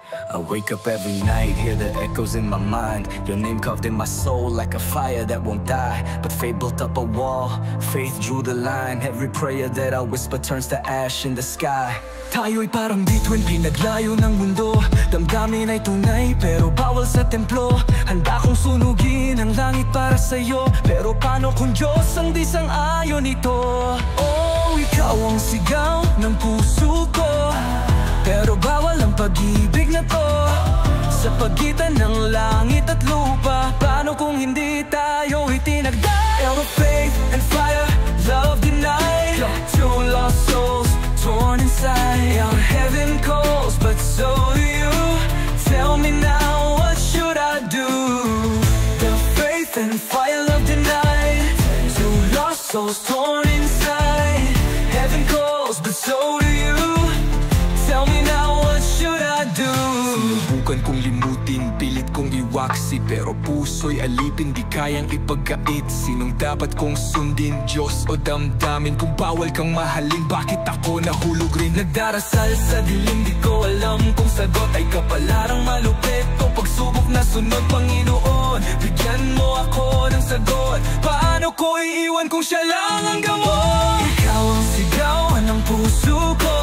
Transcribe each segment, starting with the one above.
I wake up every night, hear the echoes in my mind. Your name carved in my soul like a fire that won't die. But fate built up a wall, faith drew the line. Every prayer that I whisper turns to ash in the sky. Tayo'y parang bituin, pinaglayo ng mundo. Damdamin ay tunay, pero bawal sa templo. Handa kong sunugin ang langit para sa'yo, pero paano kung Diyos ang di sang-ayon nito? Oh, ikaw ang sigaw ng puso ko, pero bawal ang pag-ibig na to. Sa pagitan ng langit at lupa, paano kung hindi tayo itinagday? Out of faith and fire, love denied. Two lost souls, torn inside. Our heaven calls, but so do you. Tell me now, what should I do? The faith and fire, love denied. Two lost souls, torn inside. Heaven calls, but so do you. Tell me now, what should I do? Sinubukan kong limutin, pilit kong iwaksi, pero puso'y alipin, di kayang ipagkait. Sinong dapat kong sundin, Diyos o damdamin? Kung bawal kang mahalin, bakit ako nahulog rin? Nagdarasal sa dilim, di ko alam kung sagot ay kapalarang malupit o pagsubok na sunod. Panginoon, bigyan mo ako ng sagot. Paano ko iiwan kung siya lang ang gamot? Ikaw ang sigawan ng puso ko,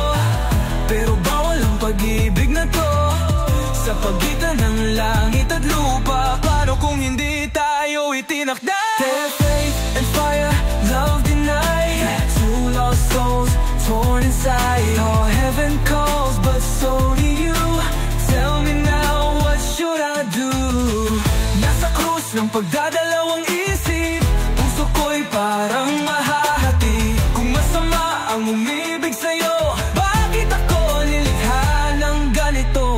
pero bawal ang pag-ibig na to. Sa pagitan ng langit at lupa, paano kung hindi tayo itinakda? Their faith and fire, love denied. Two lost souls, torn inside. Our heaven calls, but so do you. Tell me now, what should I do? Nasa krus ng pagdadalawang isip, puso ko'y parang mahahati. Kung masama ang umibig sa'yo, bakit ako nilikha ng ganito?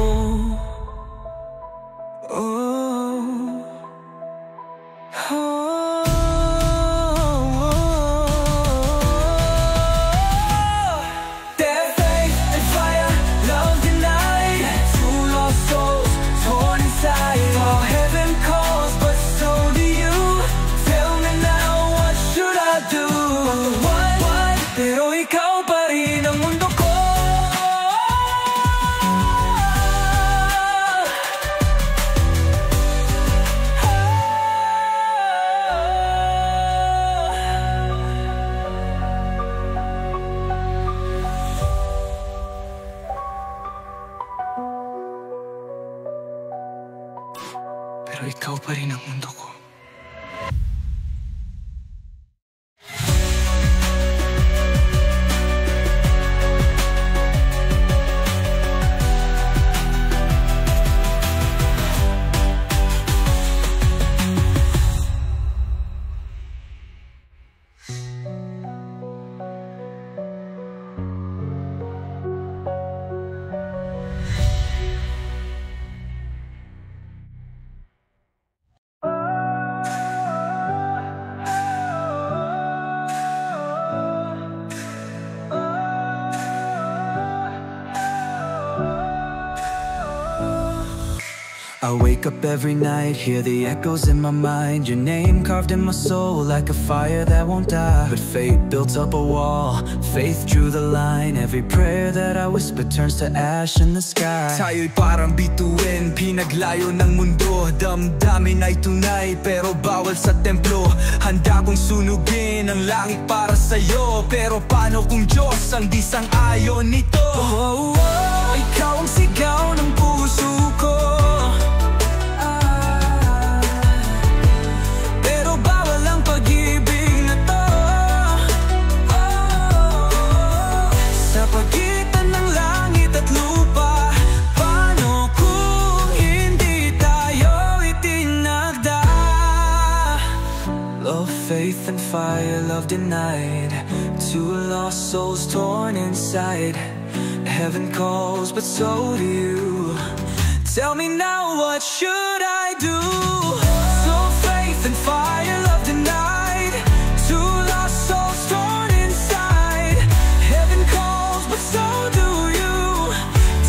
Pero ikaw pa rin ang mundo ko. I wake up every night, hear the echoes in my mind. Your name carved in my soul like a fire that won't die. But fate built up a wall, faith drew the line. Every prayer that I whisper turns to ash in the sky. Tayo'y parang bituin, pinaglayo ng mundo. Damdamin ay tunay, pero bawal sa templo. Handa kong sunugin ang langit para sa'yo, pero paano kung Diyos ang di sang-ayon nito? Oh, oh, oh, ikaw ang sigaw ng puso ko, faith and fire, love denied. Two lost souls torn inside. Heaven calls, but so do you. Tell me now, what should I do? So faith and fire, love denied. Two lost souls torn inside. Heaven calls, but so do you.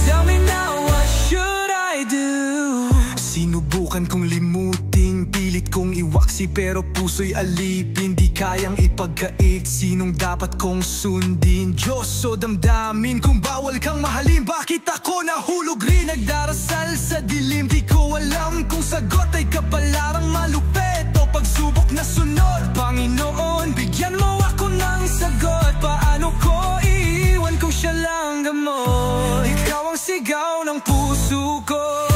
Tell me now, what should I do? Sinubukan kong limutin, pilit kong iwaksi, pero puso'y alipin, di kayang ipagkait, sinong dapat kong sundin? Diyos o damdamin, kung bawal kang mahalin, bakit ako nahulog rin? Nagdarasal sa dilim, di ko alam kung sagot ay kapalarang malupit o pagsubok na sunod. Panginoon, bigyan mo ako ng sagot, paano ko iiwan kung siya lang gamot? Ikaw ang sigaw ng puso ko,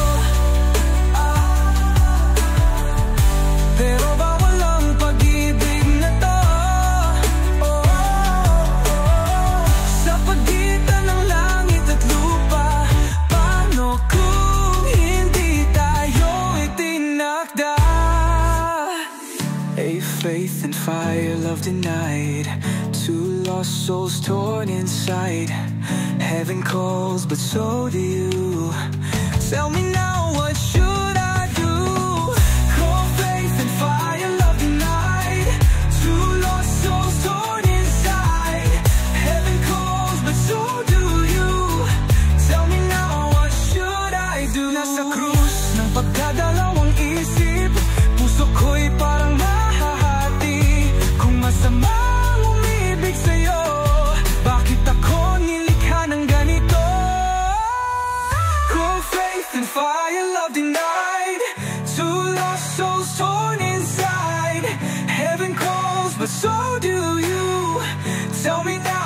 pero bawal ang pag-ibig na to. Sa pagitan ng langit at lupa, paano kung hindi tayo itinakda? A faith and fire, love denied, two lost souls torn inside. Heaven calls, but so do you. Tell me now, what should I do? Cold faith and fire, love denied, two lost souls torn inside. Heaven calls, but so do you. Tell me now, what should I do? Nasa krus ng pagkadalawang isip, puso ko'y parang mahahati. Kung masama ang umibig sa'yo, bakit ako nilikha ng ganito? Cold faith and fire, love denied, two lost souls torn inside. Heaven calls, but so do you. Tell me now,